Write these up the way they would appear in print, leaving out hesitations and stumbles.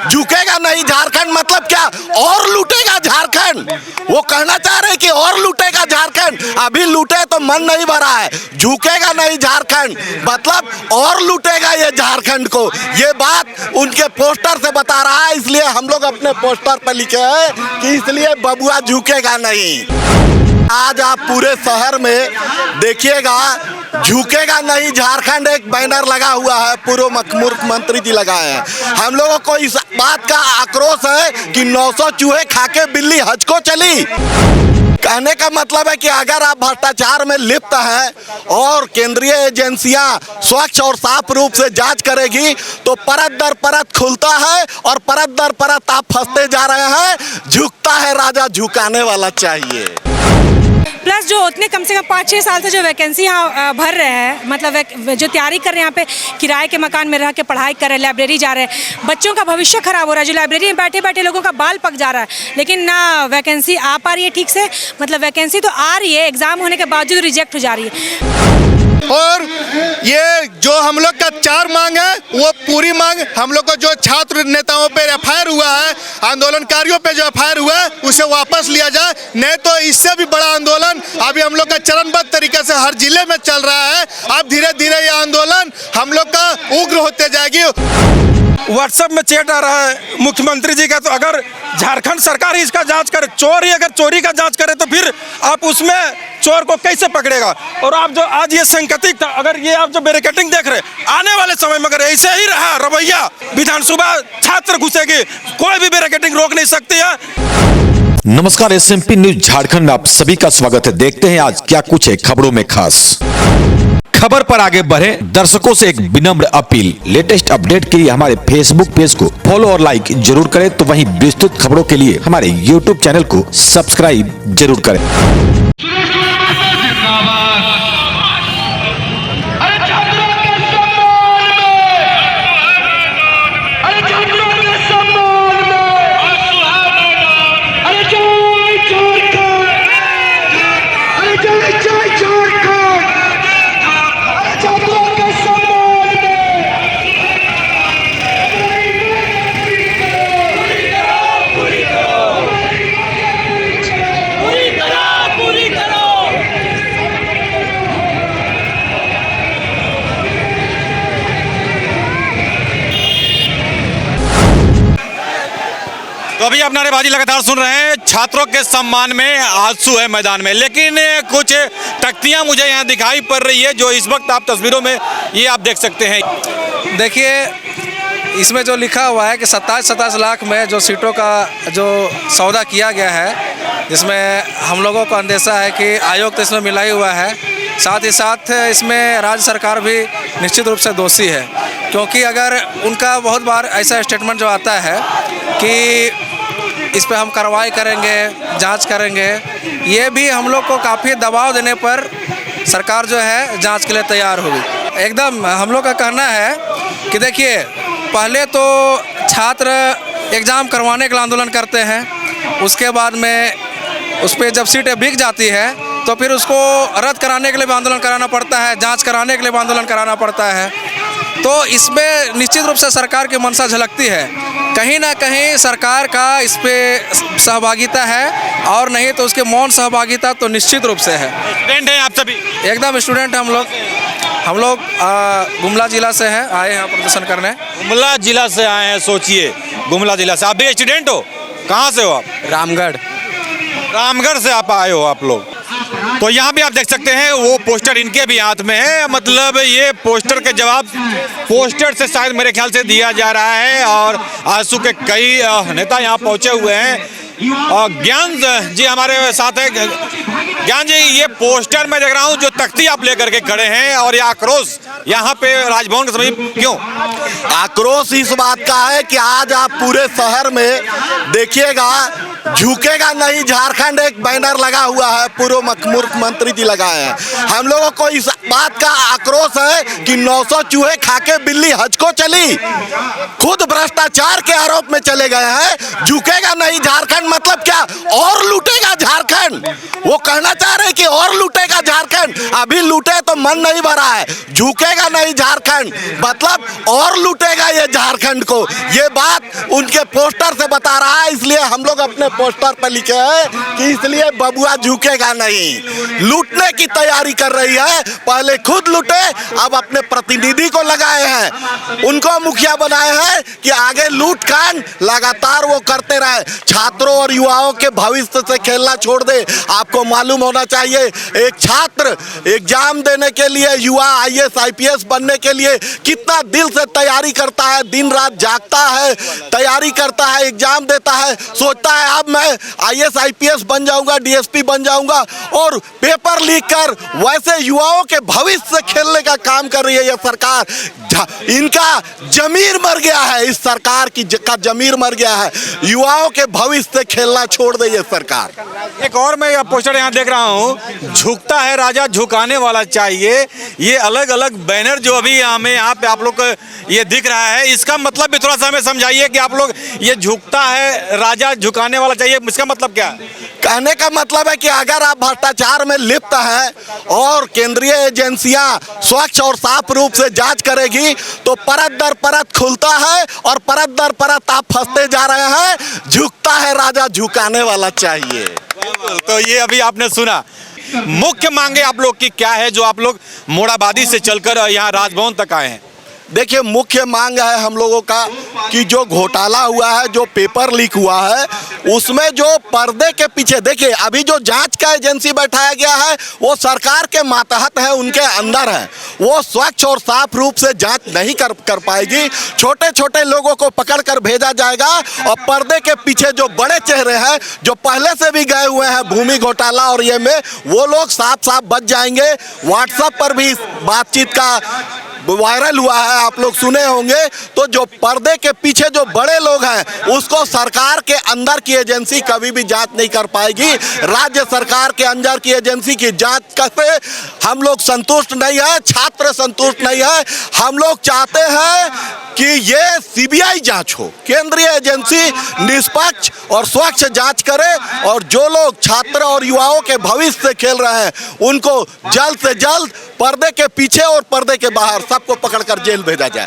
झुकेगा नहीं झारखंड मतलब क्या, और लूटेगा झारखंड। वो कहना चाह रहे हैं कि और लूटेगा झारखंड, अभी लूटे तो मन नहीं भरा है। झुकेगा नहीं झारखंड मतलब और लूटेगा ये झारखंड को, ये बात उनके पोस्टर से बता रहा है। इसलिए हम लोग अपने पोस्टर पर लिखे हैं कि इसलिए बबुआ झुकेगा नहीं। आज आप पूरे शहर में देखिएगा, झुकेगा नहीं झारखंड एक बैनर लगा हुआ है, पूर्व मुख्यमंत्री जी लगाए हैं। हम लोगों को इस बात का आक्रोश है कि 900 चूहे खाके बिल्ली हज को चली। कहने का मतलब है कि अगर आप भ्रष्टाचार में लिप्त हैं और केंद्रीय एजेंसियां स्वच्छ और साफ रूप से जांच करेगी तो परत दर परत खुलता है और परत दर परत आप फंसते जा रहे हैं। झुकता है राजा, झुकाने वाला चाहिए। प्लस जो उतने कम से कम 5-6 साल से जो वैकेंसी यहाँ भर रहे हैं, मतलब जो तैयारी कर रहे हैं, यहाँ पे किराए के मकान में रह के पढ़ाई कर रहे हैं, लाइब्रेरी जा रहे हैं, बच्चों का भविष्य खराब हो रहा है। जो लाइब्रेरी में बैठे बैठे लोगों का बाल पक जा रहा है, लेकिन ना वैकेंसी आ पा रही है ठीक से। मतलब वैकेंसी तो आ रही है, एग्जाम होने के बावजूद रिजेक्ट हो जा रही है। और ये जो हम लोग का 4 मांग है वो पूरी मांग, हम लोग को जो छात्र नेताओं पे एफआईआर हुआ है, आंदोलनकारियों पे जो एफआईआर हुआ है उसे वापस लिया जाए, नहीं तो इससे भी बड़ा आंदोलन अभी हम लोग का चरणबद्ध तरीके से हर जिले में चल रहा है। अब धीरे धीरे ये आंदोलन हम लोग का उग्र होते जाएगी। व्हाट्सएप में चैट आ रहा है मुख्यमंत्री जी का, तो अगर झारखंड सरकार ही इसका जांच करे, चोर ही अगर चोरी का जांच करे तो फिर आप उसमें चोर को कैसे पकड़ेगा। और आप जो आज ये संकेतिक था, अगर ये आप जो बैरिकेडिंग देख रहे, आने वाले समय में अगर ऐसे ही रहा रवैया, विधानसभा छात्र घुसेगी, कोई भी बैरिकेडिंग रोक नहीं सकती है। नमस्कार, SMP न्यूज झारखंड में आप सभी का स्वागत है। देखते हैं आज क्या कुछ है खबरों में खास। खबर पर आगे बढ़े, दर्शकों से एक विनम्र अपील, लेटेस्ट अपडेट के लिए हमारे फेसबुक पेज को फॉलो और लाइक जरूर करें, तो वहीं विस्तृत खबरों के लिए हमारे YouTube चैनल को सब्सक्राइब जरूर करें। तो अभी आप नारेबाजी लगातार सुन रहे हैं। छात्रों के सम्मान में आंसू है मैदान में, लेकिन कुछ तख्तियां मुझे यहाँ दिखाई पड़ रही है जो इस वक्त आप तस्वीरों में ये आप देख सकते हैं। देखिए, इसमें जो लिखा हुआ है कि 27 लाख में जो सीटों का जो सौदा किया गया है, जिसमें हम लोगों को अंदेशा है कि आयोग तो इसमें मिला ही हुआ है, साथ ही साथ इसमें राज्य सरकार भी निश्चित रूप से दोषी है। क्योंकि अगर उनका बहुत बार ऐसा स्टेटमेंट जो आता है कि इस पे हम कार्रवाई करेंगे, जांच करेंगे, ये भी हम लोग को काफ़ी दबाव देने पर सरकार जो है जांच के लिए तैयार होगी। एकदम हम लोग का कहना है कि देखिए, पहले तो छात्र एग्ज़ाम करवाने के लिए आंदोलन करते हैं, उसके बाद में उस पर जब सीटें बिक जाती है तो फिर उसको रद्द कराने के लिए भी आंदोलन कराना पड़ता है, जांच कराने के लिए भी आंदोलन कराना पड़ता है। तो इसमें निश्चित रूप से सरकार की मंशा झलकती है। कहीं ना कहीं सरकार का इस पे सहभागिता है, और नहीं तो उसके मौन सहभागिता तो निश्चित रूप से है। स्टूडेंट हैं आप सभी? एकदम स्टूडेंट हैं हम लोग गुमला जिला से हैं, आए हैं प्रदर्शन करने। गुमला जिला से आए हैं, सोचिए, गुमला जिला से। आप भी स्टूडेंट हो? कहाँ से हो आप? रामगढ़ से आप आए हो आप लोग। तो यहाँ भी आप देख सकते हैं वो पोस्टर इनके भी हाथ में है, मतलब ये पोस्टर के जवाब पोस्टर से शायद मेरे ख्याल से दिया जा रहा है। और आजसू के कई नेता यहाँ पहुँचे हुए हैं। ज्ञान जी हमारे साथ है। ज्ञान जी, ये पोस्टर मैं देख रहा हूँ जो तख्ती आप लेकर के खड़े हैं, और ये आक्रोश यहाँ पे राजभवन के समीप क्यों? आक्रोश इस बात का है कि आज आप पूरे शहर में देखिएगा, झुकेगा नहीं झारखंड एक बैनर लगा हुआ है, पूर्व मुख्यमंत्री जी लगाए हैं। हम लोगों को इस बात का आक्रोश है कि 900 चूहे खाके बिल्ली हज को चली। खुद भ्रष्टाचार के आरोप में चले गए हैं। झुकेगा नहीं झारखंड मतलब क्या और लूटेगा झारखंड? वो कहना चाह रहे हैं कि और लूटेगा झारखंड। अभी लूटे तो मन नहीं भरा है, झुकेगा नहीं झारखंड, मतलब और लूटेगा ये झारखंड को। ये बात उनके पोस्टर से बता रहा है, इसलिए हम लोग अपने पोस्टर पर लिखे हैं कि इसलिए बबुआ झुकेगा नहीं। लूटने की तैयारी कर रही है, पहले खुद लूटे, अब अपने प्रतिनिधि को लगाए हैं, उनको मुखिया बनाए हैं कि आगे लूट कांड लगातार वो करते रहे। छात्रों और युवाओं के भविष्य से खेलना छोड़ दे। आपको मालूम होना चाहिए, एक छात्र एग्जाम देने के लिए, युवा आईएएस आईपीएस बनने के लिए कितना दिल से तैयारी करता है, दिन रात जागता है, तैयारी करता है, एग्जाम देता है, सोचता है अब मैं आईएएस आईपीएस बन जाऊंगा, डीएसपी बन जाऊंगा, और पेपर लीक कर वैसे युवाओं के भविष्य से खेलने का काम कर रही है ये सरकार। इनका जमीर मर गया है, इस सरकार का जमीर मर गया है। युवाओं के भविष्य से खेलना छोड़ दे ये सरकार। एक और मैं पोस्टर यहाँ देख रहा हूँ, झुकता है राजा झुकाने वाला चाहिए। ये अलग अलग बैनर जो अभी हमें यहाँ पे आप लोग को ये दिख रहा है, इसका मतलब भी थोड़ा सा हमें समझाइए कि आप लोग ये झुकता है राजा झुकाने वाला चाहिए, इसका मतलब क्या है? कहने का मतलब है कि अगर आप भ्रष्टाचार में लिप्त हैं और केंद्रीय एजेंसियां स्वच्छ और साफ रूप से जांच करेगी तो परत दर परत खुलता है और परत दर परत आप फंसते जा रहे हैं। झुकता है राजा झुकाने वाला चाहिए। तो ये अभी आपने सुना। मुख्य मांगे आप लोग की क्या है जो आप लोग मोड़ाबादी से चलकर यहाँ राजभवन तक आए हैं? देखिए, मुख्य मांग है हम लोगों का कि जो घोटाला हुआ है, जो पेपर लीक हुआ है, उसमें जो पर्दे के पीछे, देखिए अभी जो जांच का एजेंसी बैठाया गया है वो सरकार के मातहत है, उनके अंदर है, वो स्वच्छ और साफ रूप से जांच नहीं कर पाएगी। छोटे छोटे लोगों को पकड़ कर भेजा जाएगा और पर्दे के पीछे जो बड़े चेहरे हैं, जो पहले से भी गए हुए हैं भूमि घोटाला और ये में, वो लोग साफ साफ बच जाएंगे। व्हाट्सएप पर भी बातचीत का वायरल हुआ है, आप लोग सुने होंगे। तो जो पर्दे के पीछे जो बड़े लोग हैं उसको सरकार के अंदर की एजेंसी कभी भी जांच नहीं कर पाएगी। राज्य सरकार के अंदर की एजेंसी की जांच करते हम लोग संतुष्ट नहीं है, छात्र संतुष्ट नहीं है। हम लोग चाहते हैं कि ये सीबीआई जांच हो, केंद्रीय एजेंसी निष्पक्ष और स्वच्छ जांच करे और जो लोग छात्र और युवाओं के भविष्य से खेल रहे हैं उनको जल्द से जल्द पर्दे के पीछे और पर्दे के बाहर सबको पकड़कर जेल भेजा जाए।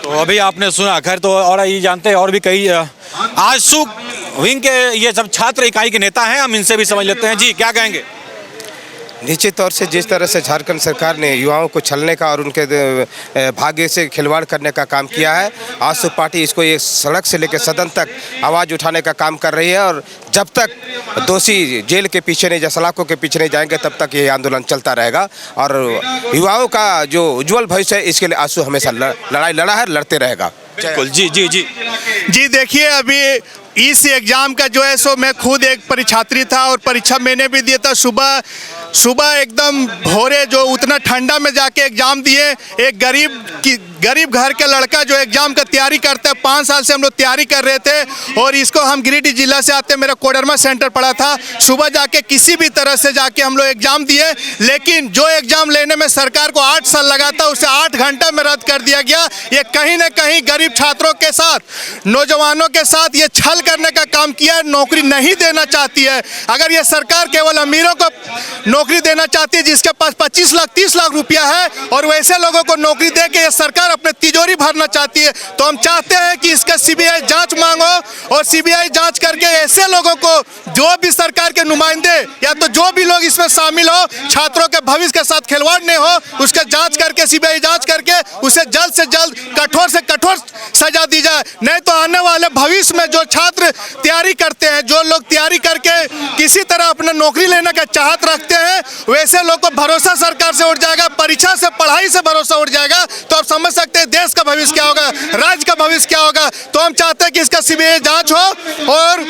तो अभी आपने सुना, खैर तो और ये जानते हैं और भी कई आजसू विंग के ये सब छात्र इकाई के नेता हैं, हम इनसे भी समझ लेते हैं। जी क्या कहेंगे? निश्चित तौर से जिस तरह से झारखंड सरकार ने युवाओं को छलने का और उनके भाग्य से खिलवाड़ करने का काम किया है, आजसू पार्टी इसको ये सड़क से लेकर सदन तक आवाज़ उठाने का काम कर रही है। और जब तक दोषी जेल के पीछे नहीं, सलाखों के पीछे नहीं जाएंगे तब तक ये आंदोलन चलता रहेगा। और युवाओं का जो उज्जवल भविष्य है इसके लिए आजसू हमेशा लड़ाई लड़ा है, लड़ते रहेगा। बिल्कुल। जी जी जी जी देखिए, अभी इस एग्ज़ाम का जो है सो मैं खुद एक परीक्षार्थी था और परीक्षा मैंने भी दिया था। सुबह एकदम भोरे जो उतना ठंडा में जाके एग्ज़ाम दिए। एक गरीब घर के लड़का जो एग्ज़ाम का तैयारी करता है, 5 साल से हम लोग तैयारी कर रहे थे और इसको हम गिरिडीह जिला से आते, मेरा कोडरमा सेंटर पड़ा था। सुबह जाके किसी भी तरह से जाके हम लोग एग्ज़ाम दिए, लेकिन जो एग्ज़ाम लेने में सरकार को 8 साल लगा था उसे 8 घंटा में रद्द कर दिया गया। ये कहीं ना कहीं गरीब छात्रों के साथ, नौजवानों के साथ ये छल करने का काम किया। नौकरी नहीं देना चाहती है। अगर ये सरकार केवल अमीरों को नौकरी देना चाहती है जिसके पास 25 लाख 30 लाख रुपया है और वैसे लोगों को नौकरी दे के ये सरकार अपने तिजोरी भरना चाहती है, तो हम चाहते हैं कि इसका सीबीआई जांच मांगो और सीबीआई जांच करके ऐसे लोगों को, जो भी सरकार के नुमाइंदे या तो जो भी लोग इसमें शामिल हो, छात्रों के भविष्य के साथ खिलवाड़ नहीं हो, उसका जांच करके, सीबीआई जांच करके उसे जल्द से जल्द कठोर से कठोर सजा दी जाए। नहीं तो आने वाले भविष्य में जो छात्र तैयारी करते हैं, जो लोग तैयारी करके किसी तरह अपना नौकरी लेने का चाहत रखते हैं, वैसे लोग को भरोसा सरकार से उठ जाएगा, परीक्षा से, पढ़ाई से भरोसा उठ जाएगा। तो आप समझ सकते हैं देश का भविष्य क्या होगा, राज्य का भविष्य क्या होगा। तो हम चाहते हैं कि इसका सीबीआई जांच हो और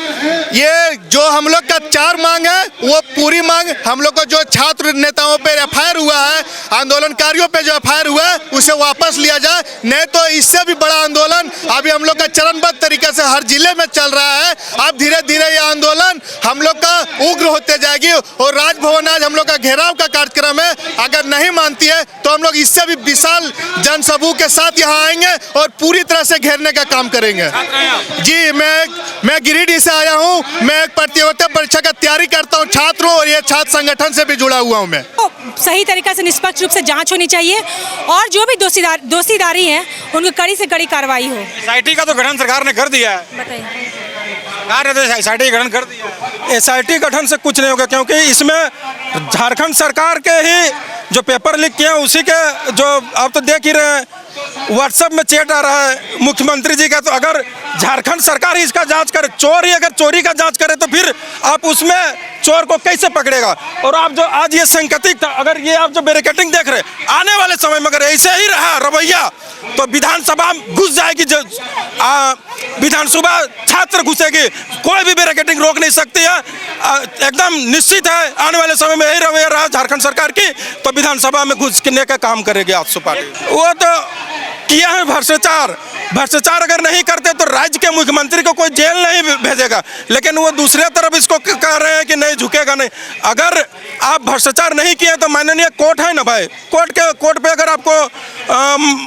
ये जो हम लोग का 4 मांग है वो पूरी मांग, हम लोग को जो छात्र नेताओं पे एफआईआर हुआ है, आंदोलनकारियों पे जो एफआईआर हुआ है उसे वापस लिया जाए, नहीं तो इससे भी बड़ा आंदोलन अभी हम लोग का चरणबद्ध तरीके से हर जिले में चल रहा है। अब धीरे धीरे ये आंदोलन हम लोग का उग्र होते जाएगी और राजभवन आज हम लोग का घेराव का कार्यक्रम है। अगर नहीं मानती है तो हम लोग इससे भी विशाल जनसमूह के साथ यहाँ आएंगे और पूरी तरह से घेरने का काम करेंगे। जी मैं गिरिडीह से आया हूँ, मैं एक प्रतियोगिता परीक्षा का तैयारी करता हूँ छात्रों, और ये छात्र संगठन से भी जुड़ा हुआ हूँ मैं। सही तरीके से निष्पक्ष रूप से जांच होनी चाहिए और जो भी दोषीदारी हैं उनको कड़ी से कड़ी कार्रवाई हो। एसआईटी का तो गठन सरकार ने कर दिया है, बताइए। एसआईटी गठन कर दिया। एसआईटी गठन से कुछ नहीं होगा, क्योंकि इसमें झारखंड सरकार के ही जो पेपर लीक किए हैं उसी के जो आप तो देख ही रहे हैं, व्हाट्सएप में चैट आ रहा है मुख्यमंत्री जी का। तो अगर झारखंड सरकार ही इसका जांच करे, चोर ही अगर चोरी का जांच करे तो फिर आप उसमें चोर को कैसे पकड़ेगा। और आप जो आज ये संकेतिक था, अगर ये आप जो बैरिकेडिंग देख रहे हैं, आने वाले समय में अगर ऐसे ही रहा रवैया तो विधानसभा घुस जाएगी, विधानसभा छात्र घुसेगी, कोई भी बैरिकेडिंग रोक नहीं सकती है। एकदम निश्चित है आने वाले समय में यही रवैया रहा झारखंड सरकार की तो विधानसभा में घुसने का काम करेगी आजसू पार्टी। वो तो किया है भ्रष्टाचार अगर नहीं करते तो राज्य के मुख्यमंत्री को कोई जेल नहीं भेजेगा, लेकिन वो दूसरे तरफ इसको कह रहे हैं कि नहीं झुकेगा नहीं। अगर आप भ्रष्टाचार नहीं किए तो माननीय कोर्ट है ना भाई, कोर्ट पे अगर आपको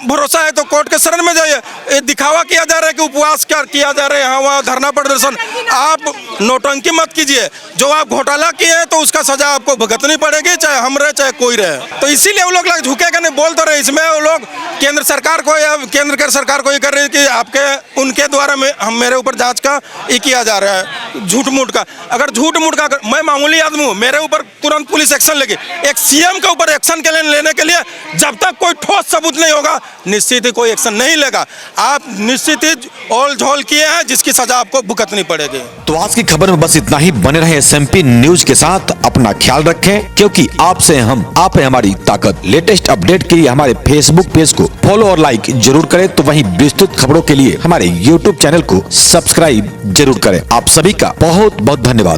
भरोसा है तो कोर्ट के शरण में जाइए। ये दिखावा किया जा रहा है कि उपवास किया जा रहा है, यहाँ वहाँ धरना प्रदर्शन, आप नौटंकी मत कीजिए। जो आप घोटाला किए हैं तो उसका सजा आपको भुगतनी पड़ेगी, चाहे हम रहे चाहे कोई रहे। तो इसीलिए वो लोग झुकेगा नहीं, बोल तो रहे। इसमें वो लोग केंद्र सरकार को या केंद्र के सरकार को ये कर रही है कि आपके उनके द्वारा मेरे ऊपर जांच का ये किया जा रहा है झूठ मूठ का। अगर झूठ मूठ का मैं मामूली आदमी हूँ, मेरे ऊपर तुरंत पुलिस एक्शन लेगी। एक सीएम के ऊपर एक्शन के लेने के लिए जब तक कोई ठोस सबूत नहीं होगा निश्चित ही कोई एक्शन नहीं लेगा। आप निश्चित ही ओल झोल किए हैं जिसकी सजा आपको भुगतनी पड़ेगी। तो आज की खबर में बस इतना ही। बने रहे SMP न्यूज के साथ, अपना ख्याल रखें, क्योंकि आपसे आप है हमारी ताकत। लेटेस्ट अपडेट के लिए हमारे फेसबुक पेज को फॉलो और लाइक जरूर करें, तो वहीं विस्तृत खबरों के लिए हमारे YouTube चैनल को सब्सक्राइब जरूर करें। आप सभी का बहुत बहुत धन्यवाद।